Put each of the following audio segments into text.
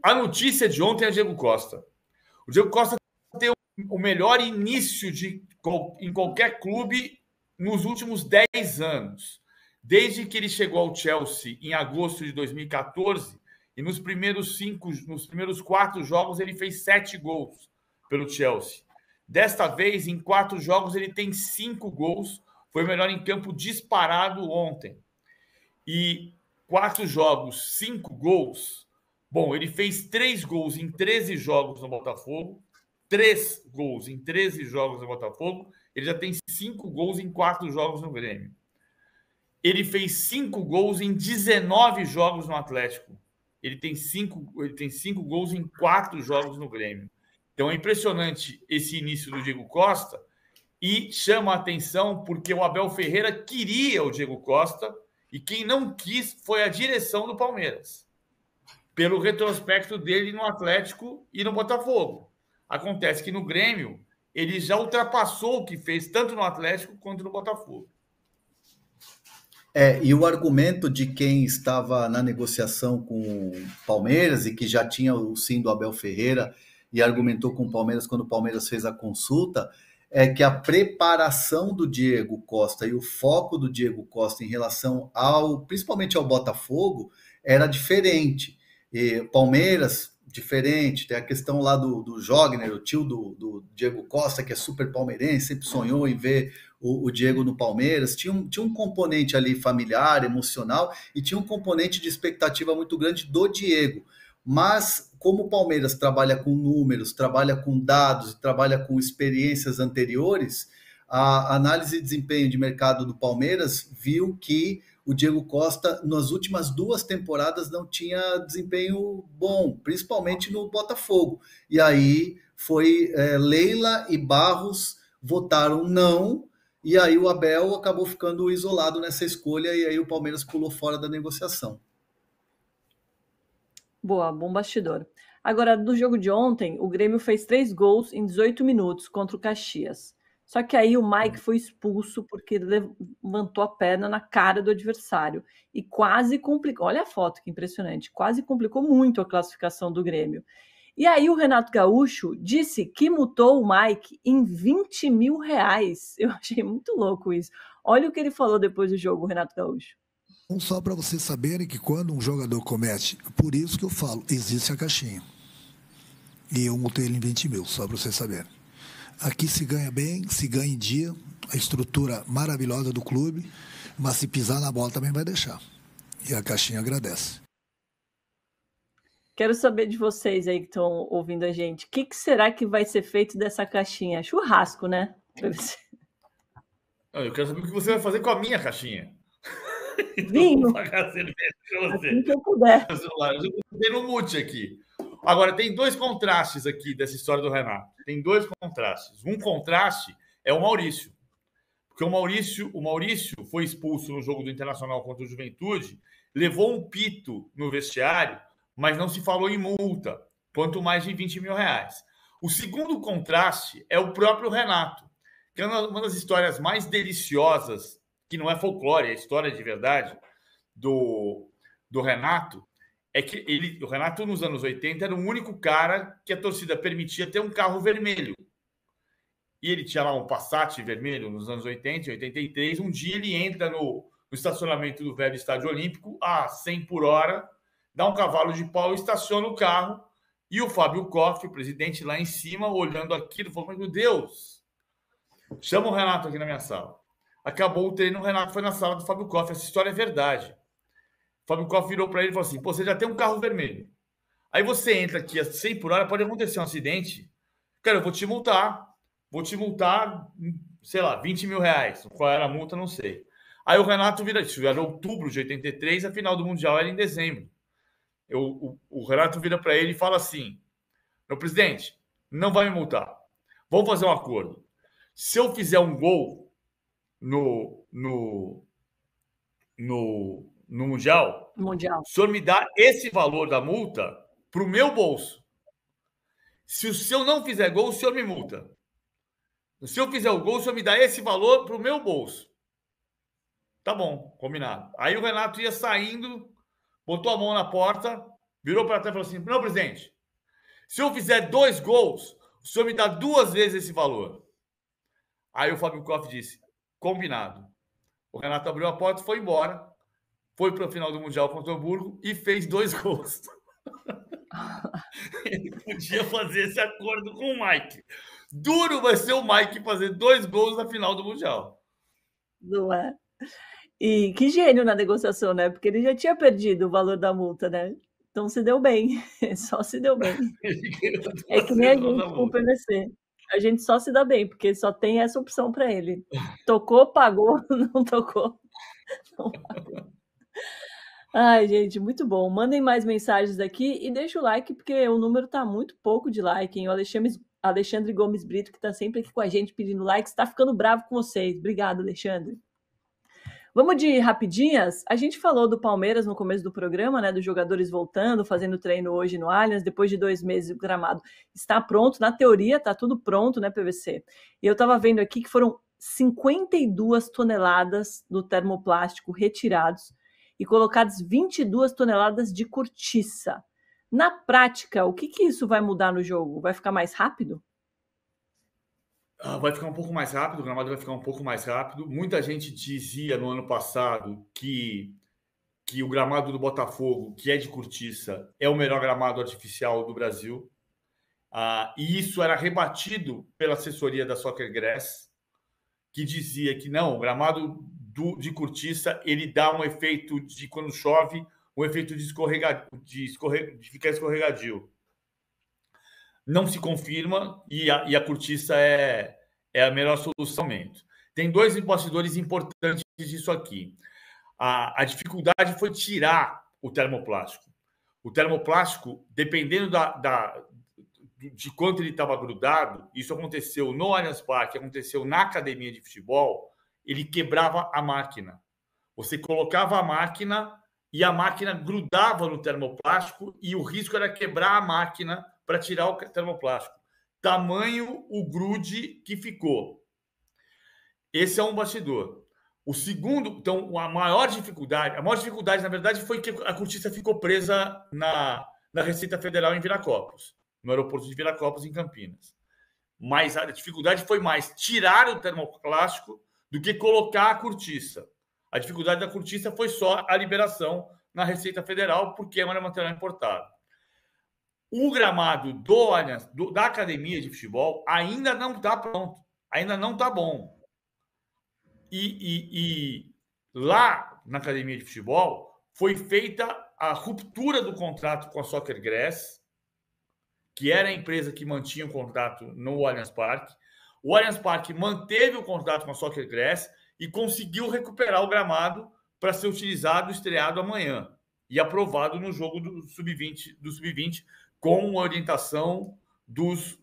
A notícia de ontem é Diego Costa. O Diego Costa tem o melhor início em qualquer clube nos últimos 10 anos. Desde que ele chegou ao Chelsea em agosto de 2014, e nos primeiros 4 jogos, ele fez 7 gols pelo Chelsea. Desta vez, em 4 jogos, ele tem 5 gols. Foi o melhor em campo disparado ontem. E 4 jogos, 5 gols. Bom, ele fez 3 gols em 13 jogos no Botafogo. 3 gols em 13 jogos no Botafogo. Ele já tem 5 gols em 4 jogos no Grêmio. Ele fez 5 gols em 19 jogos no Atlético. Ele tem 5 gols em 4 jogos no Grêmio. Então é impressionante esse início do Diego Costa e chama a atenção porque o Abel Ferreira queria o Diego Costa e quem não quis foi a direção do Palmeiras, pelo retrospecto dele no Atlético e no Botafogo. Acontece que no Grêmio ele já ultrapassou o que fez tanto no Atlético quanto no Botafogo. E o argumento de quem estava na negociação com o Palmeiras e que já tinha o sim do Abel Ferreira e argumentou com o Palmeiras quando o Palmeiras fez a consulta, é que a preparação do Diego Costa e o foco do Diego Costa em relação principalmente ao Botafogo, era diferente. E Palmeiras, diferente, tem a questão lá do Jogner, o tio do Diego Costa, que é super palmeirense, sempre sonhou em ver o Diego no Palmeiras. Tinha um componente ali familiar, emocional, e tinha um componente de expectativa muito grande do Diego. Mas, como o Palmeiras trabalha com números, trabalha com dados, trabalha com experiências anteriores, a análise de desempenho de mercado do Palmeiras viu que o Diego Costa, nas últimas 2 temporadas, não tinha desempenho bom, principalmente no Botafogo. E aí foi Leila e Barros votaram não, e aí o Abel acabou ficando isolado nessa escolha, e aí o Palmeiras pulou fora da negociação. Boa, bom bastidor. Agora, no jogo de ontem, o Grêmio fez 3 gols em 18 minutos contra o Caxias. Só que aí o Mike foi expulso porque ele levantou a perna na cara do adversário e quase complicou. Olha a foto, que impressionante. Quase complicou muito a classificação do Grêmio. E aí o Renato Gaúcho disse que multou o Mike em R$20 mil. Eu achei muito louco isso. Olha o que ele falou depois do jogo, o Renato Gaúcho. Só para vocês saberem que quando um jogador comete, por isso que eu falo, existe a caixinha. E eu multei ele em 20 mil, só para vocês saberem. Aqui se ganha bem, se ganha em dia, a estrutura maravilhosa do clube, mas se pisar na bola também vai deixar. E a caixinha agradece. Quero saber de vocês aí que estão ouvindo a gente. O que será que vai ser feito dessa caixinha? Churrasco, né? Eu quero saber o que você vai fazer com a minha caixinha. Vinho. Assim que eu puder. Eu já botei no mute aqui. Agora, tem 2 contrastes aqui dessa história do Renato. Tem 2 contrastes. Um contraste é o Maurício. Porque o Maurício foi expulso no jogo do Internacional contra o Juventude, levou um pito no vestiário, mas não se falou em multa, quanto mais de R$20 mil. O segundo contraste é o próprio Renato, que é uma das histórias mais deliciosas, que não é folclore, é história de verdade, do Renato, é que o Renato, nos anos 80, era o único cara que a torcida permitia ter um carro vermelho. E ele tinha lá um Passat vermelho nos anos 80, 83. Um dia ele entra no estacionamento do velho Estádio Olímpico a 100 por hora, dá um cavalo de pau, estaciona o carro, e o Fábio Koff, o presidente, lá em cima, olhando aquilo, falou: meu Deus, chama o Renato aqui na minha sala. Acabou o treino, o Renato foi na sala do Fábio Koff. Essa história é verdade. O Fábio Koff virou para ele e falou assim: pô, você já tem um carro vermelho. Aí você entra aqui a 100 por hora, pode acontecer um acidente. Cara, eu vou te multar. Sei lá, R$20 mil. Qual era a multa, não sei. Aí o Renato vira, isso era outubro de 83, a final do Mundial era em dezembro. O Renato vira para ele e fala assim: meu presidente, não vai me multar. Vamos fazer um acordo. Se eu fizer um gol no Mundial, o senhor me dá esse valor da multa para o meu bolso. Se o senhor não fizer gol, o senhor me multa. Se eu fizer o gol, o senhor me dá esse valor para o meu bolso. Tá bom, combinado. Aí o Renato ia saindo, botou a mão na porta, virou para trás e falou assim: não, presidente, se eu fizer 2 gols, o senhor me dá 2 vezes esse valor. Aí o Fábio Koff disse: combinado. O Renato abriu a porta e foi embora. Foi para o final do Mundial contra o Hamburgo e fez 2 gols. Ele podia fazer esse acordo com o Mike. Duro vai ser o Mike fazer 2 gols na final do Mundial. Não é? E que gênio na negociação, né? Porque ele já tinha perdido o valor da multa, né? Então se deu bem, só se deu bem. É que nem a gente com o PVC. A gente só se dá bem, porque só tem essa opção para ele. Tocou, pagou, não tocou. Não pagou. Ai, gente, muito bom. Mandem mais mensagens aqui e deixa o like, porque o número tá muito pouco de like, hein? O Alexandre Gomes Brito, que tá sempre aqui com a gente pedindo likes, tá ficando bravo com vocês. Obrigado, Alexandre. Vamos de rapidinhas? A gente falou do Palmeiras no começo do programa, né? Dos jogadores voltando, fazendo treino hoje no Allianz. Depois de 2 meses, o gramado está pronto. Na teoria, tá tudo pronto, né, PVC? E eu tava vendo aqui que foram 52 toneladas do termoplástico retirados e colocadas 22 toneladas de cortiça. Na prática, o que isso vai mudar no jogo? Vai ficar mais rápido? Vai ficar um pouco mais rápido, o gramado vai ficar um pouco mais rápido. Muita gente dizia no ano passado que o gramado do Botafogo, que é de cortiça, é o melhor gramado artificial do Brasil. E isso era rebatido pela assessoria da Soccer Grass, que dizia que não, o gramado de cortiça ele dá um efeito de, quando chove, um efeito de ficar escorregadio. Não se confirma e a cortiça é a melhor solução. Tem 2 bastidores importantes disso aqui. A dificuldade foi tirar o termoplástico. O termoplástico, dependendo de quanto ele estava grudado, isso aconteceu no Allianz Parque, aconteceu na academia de futebol, ele quebrava a máquina. Você colocava a máquina e a máquina grudava no termoplástico e o risco era quebrar a máquina para tirar o termoplástico. Tamanho o grude que ficou. Esse é um bastidor. O segundo, então, a maior dificuldade, na verdade, foi que a cortiça ficou presa na Receita Federal em Viracopos, no aeroporto de Viracopos, em Campinas. Mas a dificuldade foi mais tirar o termoplástico do que colocar a cortiça. A dificuldade da cortiça foi só a liberação na Receita Federal, porque é um material importado. O gramado da academia de futebol ainda não está pronto, ainda não está bom. E lá na academia de futebol foi feita a ruptura do contrato com a Soccer Grass, que era a empresa que mantinha o contrato no Allianz Parque. O Allianz Parque manteve o contrato com a Soccer Grass e conseguiu recuperar o gramado para ser utilizado, estreado amanhã e aprovado no jogo do Sub-20 com a orientação dos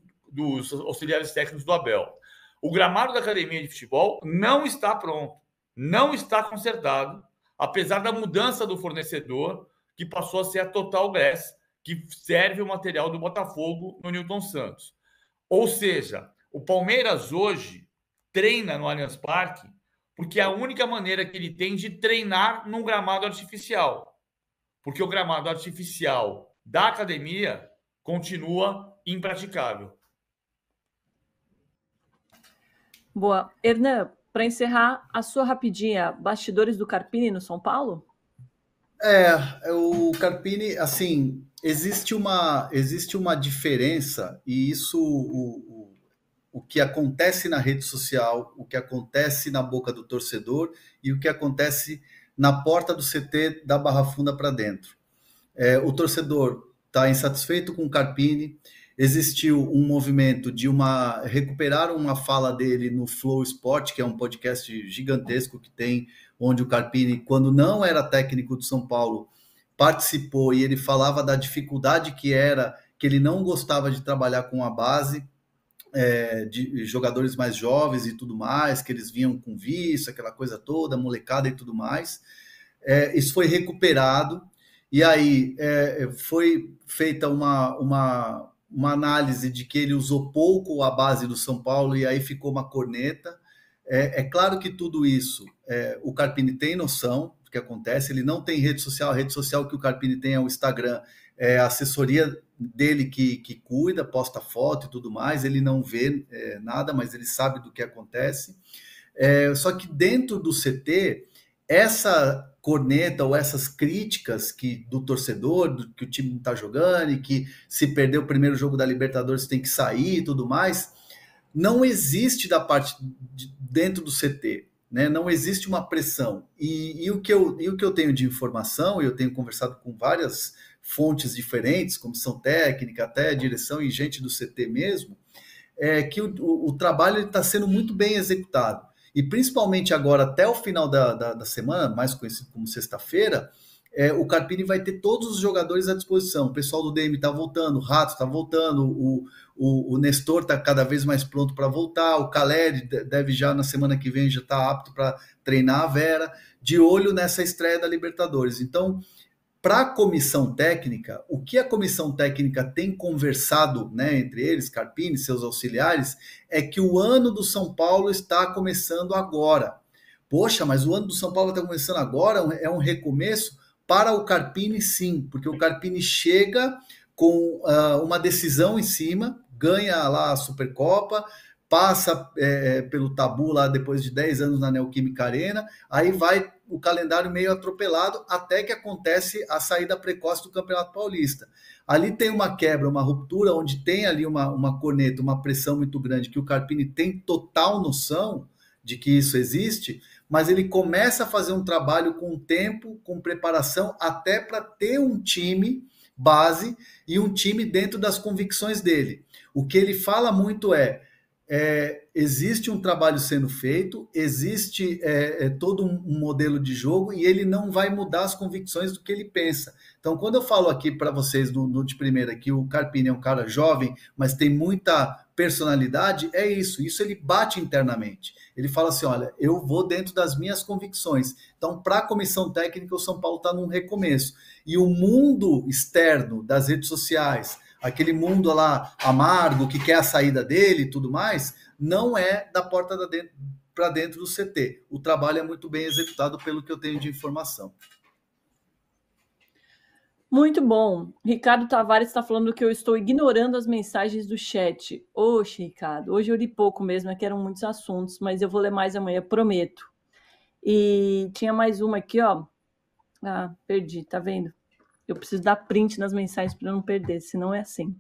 auxiliares técnicos do Abel. O gramado da academia de futebol não está pronto, não está consertado, apesar da mudança do fornecedor, que passou a ser a Total Grass, que serve o material do Botafogo no Newton Santos. Ou seja, o Palmeiras hoje treina no Allianz Parque porque é a única maneira que ele tem de treinar num gramado artificial. Porque o gramado artificial da academia continua impraticável. Boa. Hernan, para encerrar, a sua rapidinha, bastidores do Carpini no São Paulo? O Carpini, assim, existe uma diferença, e isso, o que acontece na rede social, o que acontece na boca do torcedor e o que acontece na porta do CT da Barra Funda para dentro. O torcedor está insatisfeito com o Carpini. Existiu um movimento de recuperar uma fala dele no Flow Sport, que é um podcast gigantesco que tem, onde o Carpini, quando não era técnico do São Paulo, participou e ele falava da dificuldade que era, que ele não gostava de trabalhar com a base, de jogadores mais jovens e tudo mais, que eles vinham com vício, aquela coisa toda, molecada e tudo mais. Isso foi recuperado, e aí foi feita uma análise de que ele usou pouco a base do São Paulo, e aí ficou uma corneta. É claro que tudo isso, o Carpini tem noção do que acontece, ele não tem rede social, a rede social que o Carpini tem é o Instagram, a assessoria dele que cuida, posta foto e tudo mais, ele não vê nada, mas ele sabe do que acontece. Só que dentro do CT, essa corneta ou essas críticas do torcedor, que o time não está jogando e que se perder o primeiro jogo da Libertadores tem que sair e tudo mais, não existe da parte dentro do CT, né? Não existe uma pressão. E o que eu tenho de informação, eu tenho conversado com várias fontes diferentes, comissão técnica, até direção e gente do CT mesmo, é que o trabalho está sendo muito bem executado. E principalmente agora, até o final da semana, mais conhecido como sexta-feira, o Carpini vai ter todos os jogadores à disposição. O pessoal do DM está voltando, o Rato está voltando, o Nestor está cada vez mais pronto para voltar, o Caleri deve já na semana que vem já estar apto para treinar a Vera, de olho nessa estreia da Libertadores. Então, para a comissão técnica, o que a comissão técnica tem conversado, né, entre eles, Carpini e seus auxiliares, é que o ano do São Paulo está começando agora. Poxa, mas o ano do São Paulo está começando agora? É um recomeço? Para o Carpini, sim, porque o Carpini chega com uma decisão em cima, ganha lá a Supercopa, passa pelo tabu lá depois de 10 anos na Neoquímica Arena, aí vai o calendário meio atropelado até que acontece a saída precoce do Campeonato Paulista. Ali tem uma quebra, uma ruptura, onde tem ali uma corneta, uma pressão muito grande, que o Carpini tem total noção de que isso existe, mas ele começa a fazer um trabalho com tempo, com preparação, até para ter um time base e um time dentro das convicções dele. O que ele fala muito existe um trabalho sendo feito, existe todo um modelo de jogo e ele não vai mudar as convicções do que ele pensa. Então, quando eu falo aqui para vocês no de primeira que o Carpini é um cara jovem, mas tem muita personalidade, é isso ele bate internamente. Ele fala assim, olha, eu vou dentro das minhas convicções. Então, para a comissão técnica, o São Paulo está num recomeço. E o mundo externo das redes sociais, aquele mundo lá amargo, que quer a saída dele e tudo mais, não é da porta para dentro do CT. O trabalho é muito bem executado pelo que eu tenho de informação. Muito bom. Ricardo Tavares está falando que eu estou ignorando as mensagens do chat. Oxe, Ricardo, hoje eu li pouco mesmo, que eram muitos assuntos, mas eu vou ler mais amanhã, prometo. E tinha mais uma aqui, ó. Ah, perdi, tá vendo? Eu preciso dar print nas mensagens para não perder, senão é assim.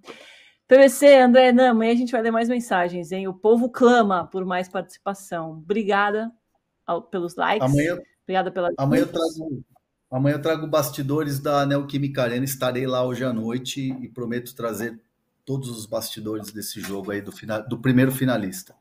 PVC, André, não, amanhã a gente vai ler mais mensagens, hein? O povo clama por mais participação. Obrigada pelos likes. Obrigada pela... Amanhã eu trago bastidores da Neoquímica Arena, estarei lá hoje à noite e prometo trazer todos os bastidores desse jogo aí do primeiro finalista.